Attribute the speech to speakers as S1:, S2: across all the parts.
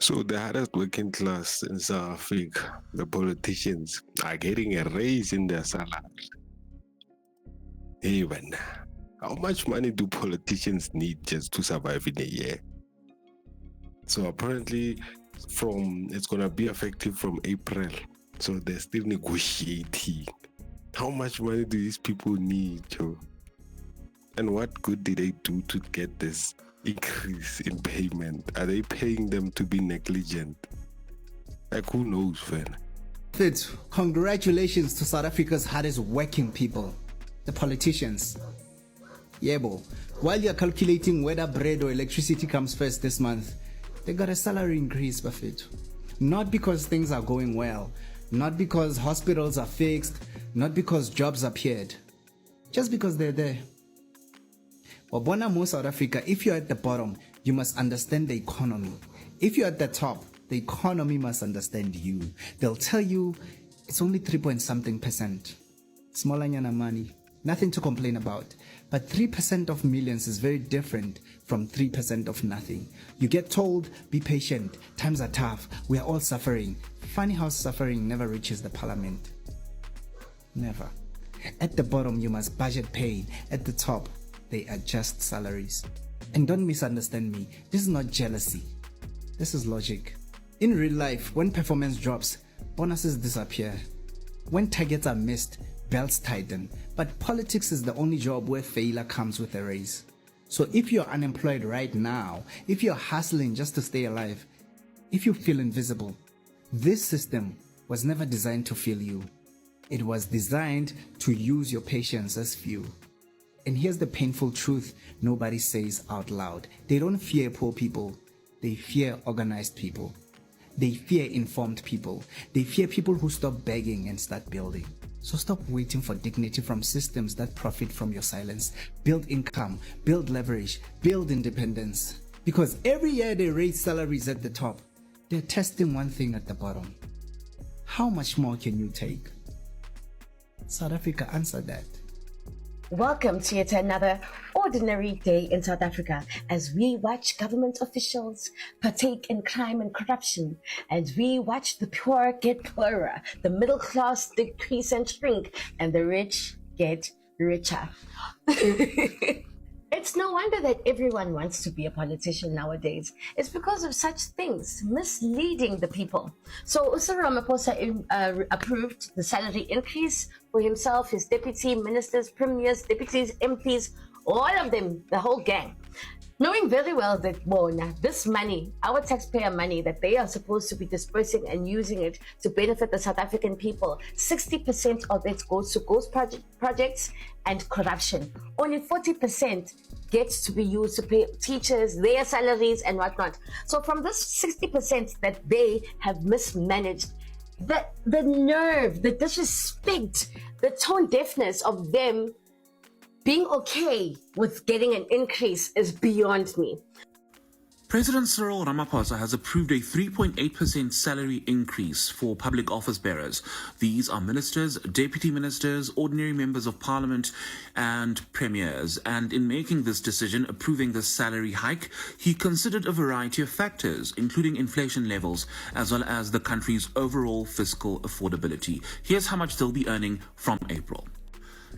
S1: So the hardest working class in South Africa, the politicians, are getting a raise in their salary. Even how much money do politicians need just to survive in a year? So apparently, from it's gonna be effective from April. So they're still negotiating. How much money do these people need, Joe? And what good did they do to get this increase in payment? Are they paying them to be negligent? Like, who knows, man?
S2: Fitz, congratulations to South Africa's hardest working people, the politicians. Yebo, while you're calculating whether bread or electricity comes first this month, they got a salary increase, Buffett. Not because things are going well, not because hospitals are fixed, not because jobs appeared, just because they're there. Wabona mo South Africa, if you're at the bottom, you must understand the economy. If you're at the top, the economy must understand you. They'll tell you it's only 3.something%. Smallanyana money, nothing to complain about. But 3% of millions is very different from 3% of nothing. You get told, be patient, times are tough, we are all suffering. Funny how suffering never reaches the parliament. Never. At the bottom, you must budget pain. At the top, they adjust salaries. And don't misunderstand me, this is not jealousy. This is logic. In real life, when performance drops, bonuses disappear. When targets are missed, belts tighten. But politics is the only job where failure comes with a raise. So if you're unemployed right now, if you're hustling just to stay alive, if you feel invisible, this system was never designed to feel you. It was designed to use your patience as fuel. And here's the painful truth nobody says out loud. They don't fear poor people. They fear organized people. They fear informed people. They fear people who stop begging and start building. So stop waiting for dignity from systems that profit from your silence. Build income, build leverage, build independence. Because every year they raise salaries at the top, they're testing one thing at the bottom. How much more can you take? South Africa, answer that.
S3: Welcome to yet another ordinary day in South Africa as we watch government officials partake in crime and corruption, and we watch the poor get poorer, the middle class decrease and shrink, and the rich get richer. It's no wonder that everyone wants to be a politician nowadays. It's because of such things, misleading the people. So Cyril Ramaphosa approved the salary increase for himself, his deputy ministers, premiers, deputies, MPs, all of them, the whole gang. Knowing very well that, this money, our taxpayer money that they are supposed to be dispersing and using it to benefit the South African people, 60% of it goes to ghost projects and corruption. Only 40% gets to be used to pay teachers, their salaries and whatnot. So from this 60% that they have mismanaged, the nerve, the disrespect, the tone deafness of them being okay with getting an increase is beyond me.
S4: President Cyril Ramaphosa has approved a 3.8% salary increase for public office bearers. These are ministers, deputy ministers, ordinary members of parliament, and premiers. And in making this decision, approving this salary hike, he considered a variety of factors, including inflation levels, as well as the country's overall fiscal affordability. Here's how much they'll be earning from April.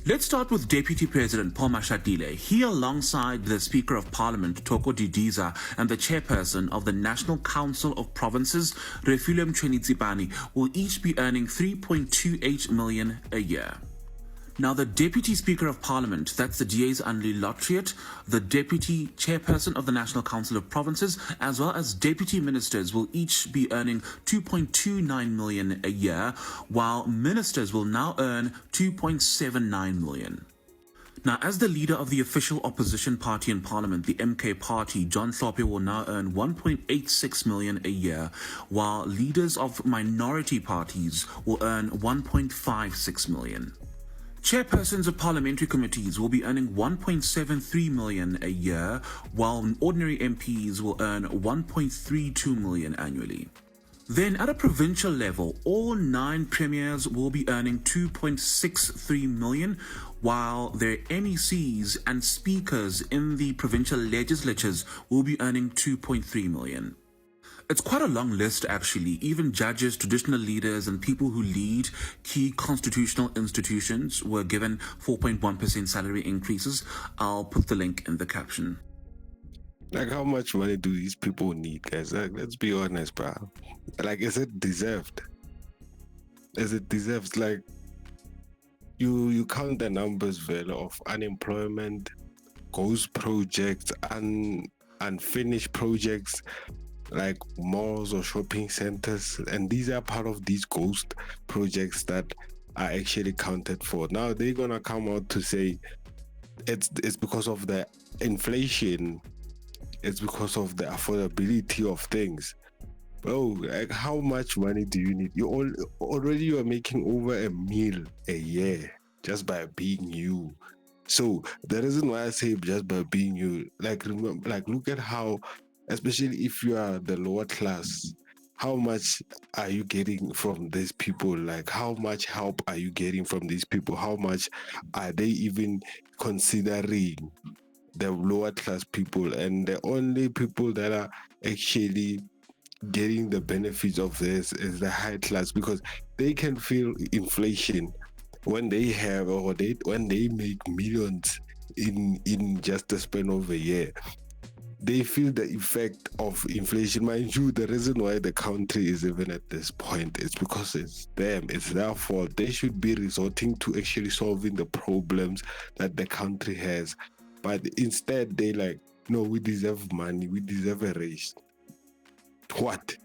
S4: Let's start with Deputy President Paul Mashatile. He, alongside the Speaker of Parliament, Toko Didiza, and the Chairperson of the National Council of Provinces, Refilwe Mchweni-Tsipane, will each be earning 3.28 million a year. Now, the Deputy Speaker of Parliament, that's the DA's Anli Lotriot, the Deputy Chairperson of the National Council of Provinces, as well as Deputy Ministers will each be earning 2.29 million a year, while Ministers will now earn 2.79 million. Now, as the leader of the official opposition party in Parliament, the MK Party, John Hlophe will now earn 1.86 million a year, while leaders of minority parties will earn 1.56 million. Chairpersons of parliamentary committees will be earning 1.73 million a year, while ordinary MPs will earn 1.32 million annually. Then at a provincial level, all 9 premiers will be earning 2.63 million, while their NECs and speakers in the provincial legislatures will be earning 2.3 million. It's quite a long list, actually. Even judges, traditional leaders, and people who lead key constitutional institutions were given 4.1% salary increases. I'll put the link in the caption.
S1: Like, how much money do these people need, guys? Like, let's be honest, bro. Like, is it deserved? Is it deserved? Like, you count the numbers, Velo, of unemployment, ghost projects, unfinished projects, like malls or shopping centers, and these are part of these ghost projects that are actually counted for. Now they're gonna come out to say it's because of the inflation, it's because of the affordability of things. Bro, like, how much money do you need? Already you are making over $1 million a year just by being you. So the reason why I say just by being you, like, remember, like, look at how, especially if you are the lower class, how much are you getting from these people? Like, how much help are you getting from these people? How much are they even considering the lower class people? And the only people that are actually getting the benefits of this is the high class, because they can feel inflation when they have, or when they make millions in just the span of a year. They feel the effect of inflation. Mind you, the reason why the country is even at this point is because it's them, it's their fault. They should be resorting to actually solving the problems that the country has, but instead they like, no, we deserve money, we deserve a raise. What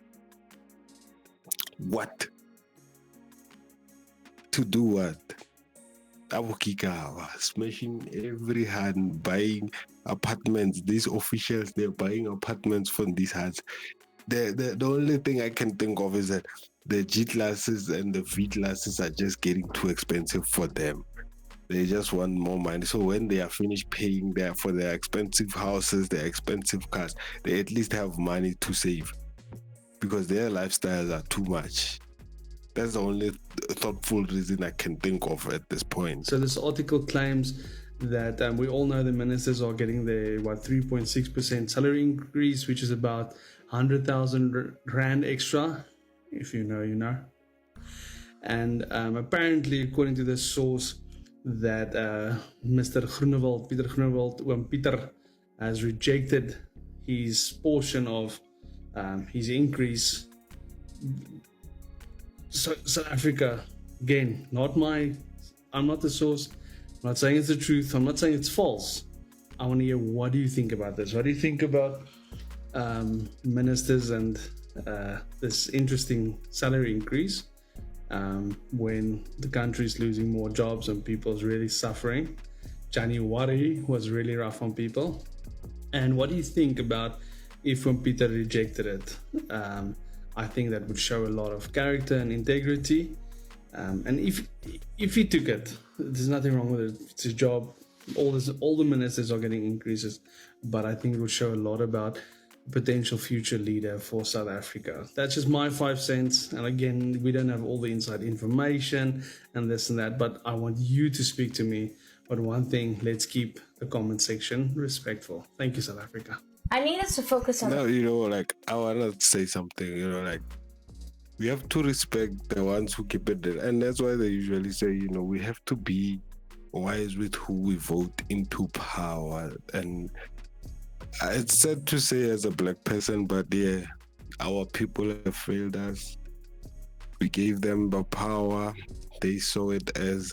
S1: to do? What? Abukikawa, smashing every hand, buying apartments. These officials, they're buying apartments from these hands. The only thing I can think of is that the G classes and the V classes are just getting too expensive for them. They just want more money. So when they are finished paying for their expensive houses, their expensive cars, they at least have money to save, because their lifestyles are too much. That's the only thoughtful reason I can think of at this point.
S5: So this article claims that we all know the ministers are getting the 3.6% salary increase, which is about 100,000 rand extra. If you know, you know. And apparently, according to this source, that Mr. Groenewald, Peter Groenewald, Peter has rejected his portion of his increase. So South Africa, again, I'm not the source. I'm not saying it's the truth. I'm not saying it's false. I want to hear, what do you think about this? What do you think about ministers and this interesting salary increase when the country is losing more jobs and people's really suffering? January was really rough on people. And what do you think about if when Peter rejected it? I think that would show a lot of character and integrity. And if he took it, there's nothing wrong with it. It's his job. All the ministers are getting increases, but I think it would show a lot about potential future leader for South Africa. That's just my 5 cents. And again, we don't have all the inside information and this and that, but I want you to speak to me. But one thing, let's keep the comment section respectful. Thank you, South Africa.
S3: I need us to focus on.
S1: Now, like, I want to say something, like, we have to respect the ones who keep it there. And that's why they usually say, we have to be wise with who we vote into power. And it's sad to say as a black person, but yeah, our people have failed us. We gave them the power. They saw it as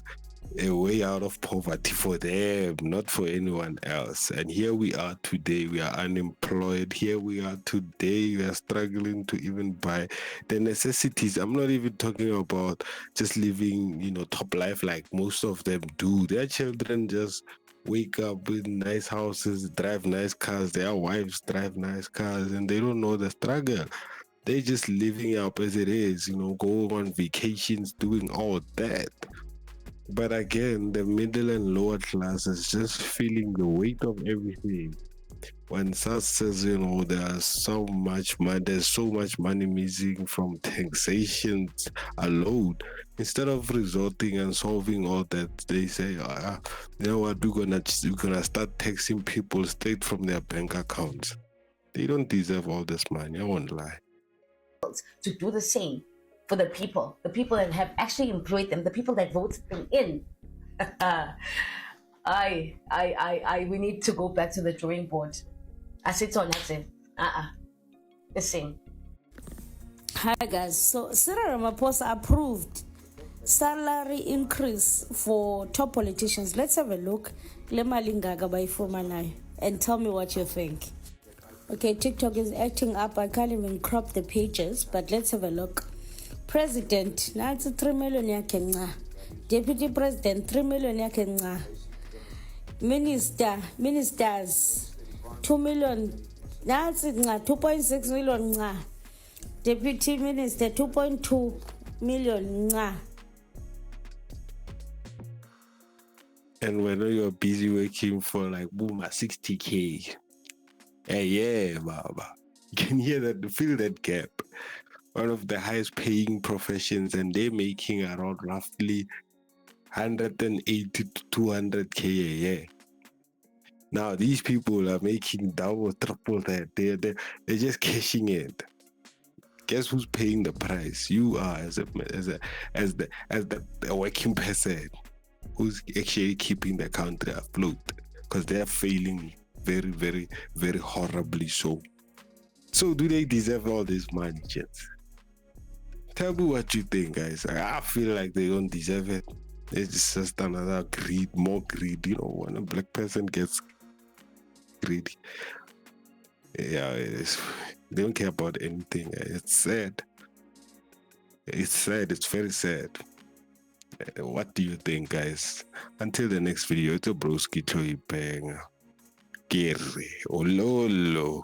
S1: a way out of poverty for them, not for anyone else. And here we are today. We are unemployed. Here we are today. We are struggling to even buy the necessities. I'm not even talking about just living, top life like most of them do. Their children just wake up in nice houses, drive nice cars. Their wives drive nice cars, and they don't know the struggle. They're just living up as it is, go on vacations, doing all that. But again, the middle and lower class is just feeling the weight of everything. When SARS says, there's so much money missing from taxation alone, instead of resorting and solving all that, they say, you know what, we're gonna start taxing people straight from their bank accounts. They don't deserve all this money, I won't lie.
S3: officials to do the same for the people that have actually employed them, the people that voted them in. We need to go back to the drawing board. I sit on that. Listen.
S6: Hi guys, so Cyril Ramaphosa approved salary increase for top politicians. Let's have a look. And tell me what you think. Okay, TikTok is acting up. I can't even crop the pages, but let's have a look. President, that's 3 million yakhe nca. Deputy President, 3 million yakhe nca. Ministers, 2 million. That's 2.6 million nca. Deputy Minister, 2.2 million nca.
S1: And when you're busy working for like boom 60K, hey, yeah, Baba, you can hear that, feel that gap. One of the highest paying professions, and they're making around roughly 180 to 200K a year. Now these people are making double, triple that. They're just cashing it. Guess who's paying the price? You are, as the working person, who's actually keeping the country afloat, because they're failing very, very, very horribly so. So do they deserve all this money, gents? Tell me what you think, guys. I feel like they don't deserve it. It's just another greed, more greed. You know, when a black person gets greedy, yeah, they don't care about anything. It's sad. It's sad. It's very sad. What do you think, guys? Until the next video, it's a broski toy bang. Kere, ololo.